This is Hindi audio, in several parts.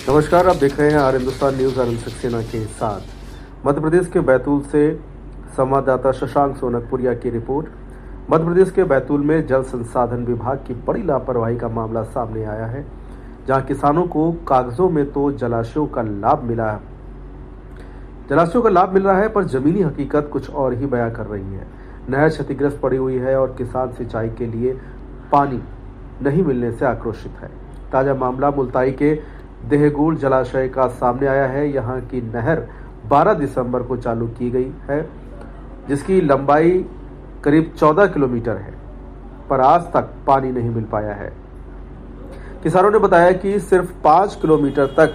नमस्कार, आप देख रहे हैं आर हिंदुस्तान न्यूज़ अरुण सक्सेना के साथ। मध्य प्रदेश के बैतूल से संवाददाता शशांक सोनकपुरिया की रिपोर्ट। मध्य प्रदेश के बैतूल में जल संसाधन विभाग की बड़ी लापरवाही का मामला सामने आया है, जहां किसानों को कागजों में तो जलाशयों का लाभ मिल रहा है, पर जमीनी हकीकत कुछ और ही बयां कर रही है। नहर क्षतिग्रस्त पड़ी हुई है और किसान सिंचाई के लिए पानी नहीं मिलने से आक्रोशित है। ताजा मामला मुल्ताई के देहगुड़ जलाशय का सामने आया है। यहां की नहर 12 दिसंबर को चालू की गई है, जिसकी लंबाई करीब 14 किलोमीटर है, पर आज तक पानी नहीं मिल पाया है। किसानों ने बताया कि सिर्फ 5 किलोमीटर तक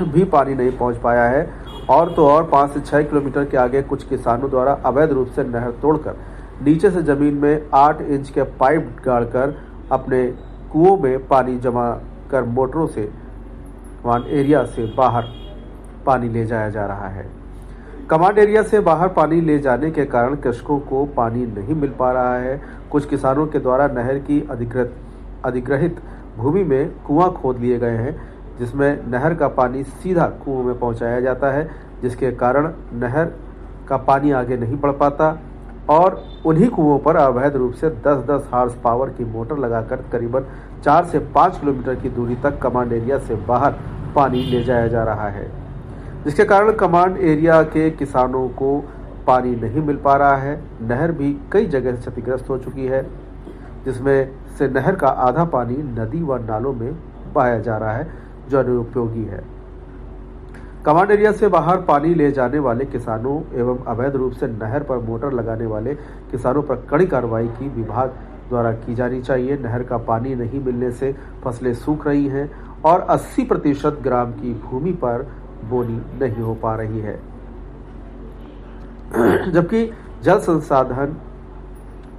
भी पानी नहीं पहुंच पाया है, और तो और 5 से 6 किलोमीटर के आगे कुछ किसानों द्वारा अवैध रूप से नहर तोड़कर नीचे से जमीन में 8 इंच के पाइप गाड़कर अपने कुओं में पानी जमा कर मोटरों से कमांड एरिया से बाहर पानी ले जाया जा रहा है। कमांड एरिया से बाहर पानी ले जाने के कारण कृषकों को पानी नहीं मिल पा रहा है। कुछ किसानों के द्वारा नहर की अधिग्रहित भूमि में कुआं खोद लिए गए हैं, जिसमें नहर का पानी सीधा कुओं में पहुंचाया जाता है, जिसके कारण नहर का पानी आगे नहीं बढ़ पाता और उन्हीं कुओं पर अवैध रूप से 10-10 हार्स पावर की मोटर लगाकर करीबन 4 से 5 किलोमीटर की दूरी तक कमांड एरिया से बाहर पानी ले जाया जा रहा है, जिसके कारण कमांड एरिया के किसानों को पानी नहीं मिल पा रहा है। नहर भी कई जगह क्षतिग्रस्त हो चुकी है, जिसमें से नहर का आधा पानी नदी व नालों में बहाया जा रहा है, जो अनुपयोगी है। कमांड एरिया से बाहर पानी ले जाने वाले किसानों एवं अवैध रूप से नहर पर मोटर लगाने वाले किसानों पर कड़ी कार्रवाई की विभाग द्वारा की जानी चाहिए। नहर का पानी नहीं मिलने से फसलें सूख रही हैं और 80% ग्राम की भूमि पर बोनी नहीं हो पा रही है, जबकि जल संसाधन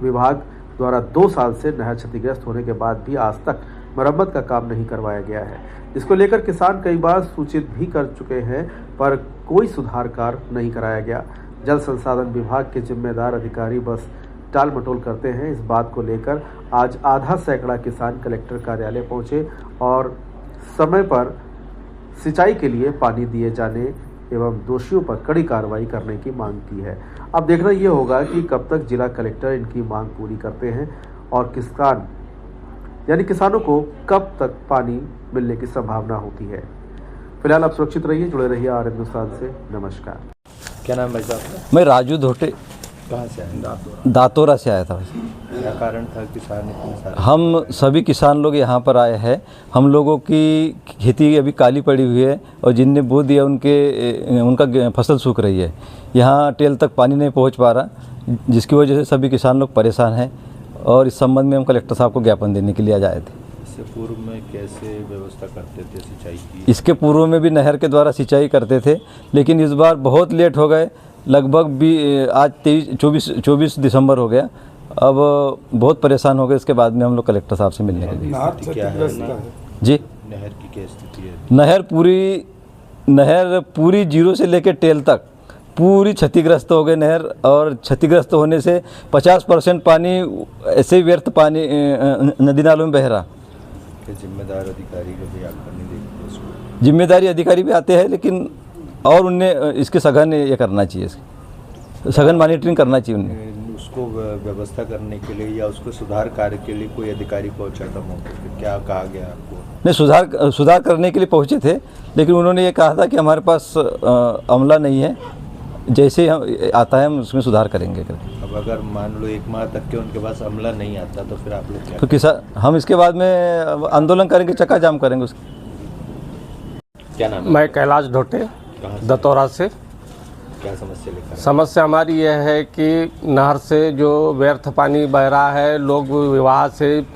विभाग द्वारा 2 साल से नहर क्षतिग्रस्त होने के बाद भी आज तक मरम्मत का काम नहीं करवाया गया है, जिसको लेकर किसान कई बार सूचित भी कर चुके हैं, पर कोई सुधार कार्य नहीं कराया गया। जल संसाधन विभाग के जिम्मेदार अधिकारी बस टाल मटोल करते हैं। इस बात को लेकर आज आधा सैकड़ा किसान कलेक्टर कार्यालय पहुंचे और समय पर सिंचाई के लिए पानी दिए जाने एवं दोषियों पर कड़ी कार्रवाई करने की मांग की है। अब देखना यह होगा कि कब तक जिला कलेक्टर इनकी मांग पूरी करते हैं और किसानों को कब तक पानी मिलने की संभावना होती है। फिलहाल आप सुरक्षित रहिए, जुड़े रहिए आर हिंदुस्तान से। नमस्कार। क्या नाम है भाई साहब? मैं राजू धोटे। कहाँ से आए? दातोरा से आया था। क्या कारण था किसान इतने सारे? हम सभी किसान लोग यहाँ पर आए हैं। हम लोगों की खेती अभी काली पड़ी हुई है और जिनने बो दिया उनका फसल सूख रही है। यहाँ टेल तक पानी नहीं पहुँच पा रहा, जिसकी वजह से सभी किसान लोग परेशान हैं और इस संबंध में हम कलेक्टर साहब को ज्ञापन देने के लिए आज आए थे। इससे पूर्व में कैसे व्यवस्था करते थे सिंचाई की? इसके पूर्व में भी नहर के द्वारा सिंचाई करते थे, लेकिन इस बार बहुत लेट हो गए। लगभग भी आज 24 दिसंबर हो गया। अब बहुत परेशान हो गए। इसके बाद में हम लोग कलेक्टर साहब से मिलने के लिए। क्या है जी, नहर की क्या स्थिति है? नहर पूरी जीरो से लेकर टेल तक पूरी क्षतिग्रस्त हो गई नहर, और क्षतिग्रस्त होने से 50% पानी ऐसे ही व्यर्थ पानी नदी नालों में बह रहा। जिम्मेदार अधिकारी कभी आकर नहीं देखते उसको? जिम्मेदारी अधिकारी भी आते हैं, लेकिन और उनने इसके सघन ये करना चाहिए, सघन मॉनिटरिंग करना चाहिए उन्हें। उसको व्यवस्था करने के लिए या उसको सुधार कार्य के लिए कोई अधिकारी पहुंचा था मौके पे? क्या कहा गया आपको? नहीं, सुधार करने के लिए पहुंचे थे, लेकिन उन्होंने ये कहा था कि हमारे पास अमला नहीं है, जैसे हम आता है हम उसमें सुधार करेंगे। अब अगर मान लो 1 माह तक के उनके पास अमला नहीं आता तो फिर आप लोग क्या? तो किसान हम इसके बाद में आंदोलन करेंगे, चक्का जाम करेंगे उसके। क्या नाम है? मैं कैलाश धोटे, दतौरा से। क्या समस्या लेकर? समस्या हमारी यह है कि नहर से जो व्यर्थ पानी बह रहा है, लोग विवाह से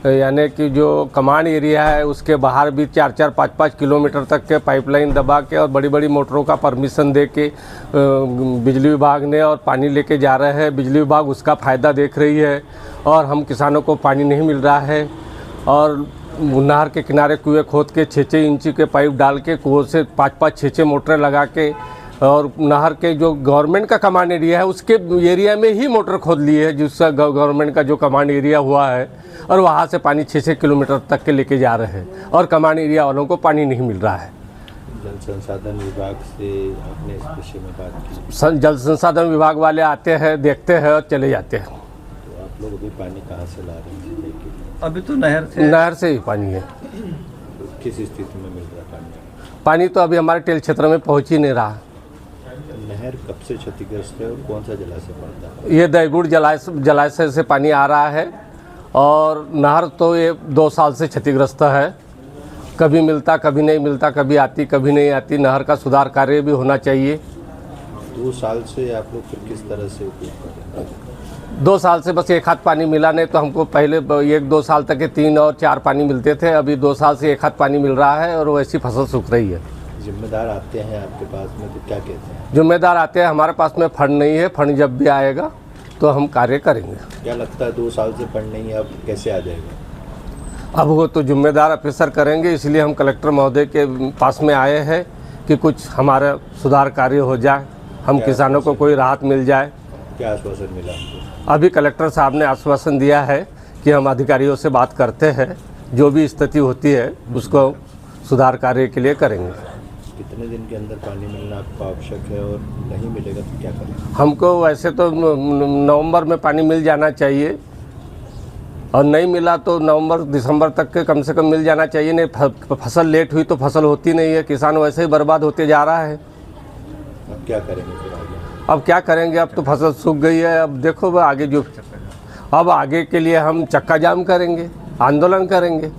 यानी कि जो कमांड एरिया है उसके बाहर भी 4-4, 5-5 किलोमीटर तक के पाइपलाइन दबा के और बड़ी बड़ी मोटरों का परमिशन दे के बिजली विभाग ने और पानी लेके जा रहे हैं। बिजली विभाग उसका फ़ायदा देख रही है और हम किसानों को पानी नहीं मिल रहा है। और नहर के किनारे कुएँ खोद के 6-6 इंची के पाइप डाल के कुओं से 5-5, 6-6 मोटरें लगा के और नहर के जो गवर्नमेंट का कमांड एरिया है उसके एरिया में ही मोटर खोद ली है, जिसका गवर्नमेंट का जो कमांड एरिया हुआ है, और वहाँ से पानी 6-6 किलोमीटर तक के लेके जा रहे हैं और कमांड एरिया वालों को पानी नहीं मिल रहा है। जल संसाधन विभाग से आपने इस विषय में बात की? जल संसाधन विभाग वाले आते हैं, देखते हैं और चले जाते हैं। तो आप लोग अभी पानी कहाँ से ला रहे हैं सिंचाई के लिए? अभी तो नहर से ही पानी है। तो किस स्थिति में मिल रहा है पानी? पानी तो अभी हमारे टेल क्षेत्र में पहुँच ही नहीं रहा। नहर कब से क्षतिग्रस्त है और कौन सा जलाशय पड़ता है? ये दैगुड़ जलाशय से पानी आ रहा है और नहर तो ये 2 साल से क्षतिग्रस्त है। कभी मिलता, कभी नहीं मिलता, कभी आती, कभी नहीं आती। नहर का सुधार कार्य भी होना चाहिए। 2 साल से आप लोग फिर किस तरह से उपयोग कर रहे हैं? 2 साल से बस एक हाथ पानी मिला, नहीं तो हमको पहले 1-2 साल तक के 3 और 4 पानी मिलते थे। अभी 2 साल से एक हाथ पानी मिल रहा है और वैसी फसल सूख रही है। जिम्मेदार आते हैं आपके पास में तो क्या कहते हैं? जिम्मेदार आते हैं, हमारे पास में फंड नहीं है। फंड जब भी आएगा तो हम कार्य करेंगे। क्या लगता है 2 साल से फंड नहीं है, अब कैसे आ जाएगा? अब वो तो जिम्मेदार ऑफिसर करेंगे, इसलिए हम कलेक्टर महोदय के पास में आए हैं कि कुछ हमारा सुधार कार्य हो जाए, हम किसानों को कोई राहत मिल जाए। क्या आश्वासन मिला हमको? अभी कलेक्टर साहब ने आश्वासन दिया है कि हम अधिकारियों से बात करते हैं, जो भी स्थिति होती है उसको सुधार कार्य के लिए करेंगे। कितने दिन के अंदर पानी मिलना आपको आवश्यक है और नहीं मिलेगा तो क्या करेंगे? हमको वैसे तो नवंबर में पानी मिल जाना चाहिए और नहीं मिला तो नवंबर-दिसंबर तक के कम से कम मिल जाना चाहिए। नहीं फसल लेट हुई तो फसल होती नहीं है, किसान वैसे ही बर्बाद होते जा रहा है। अब क्या करेंगे फिर आगे? अब क्या करेंगे, अब तो फसल सूख गई है। अब देखो आगे जो अब आगे के लिए हम चक्का जाम करेंगे, आंदोलन करेंगे।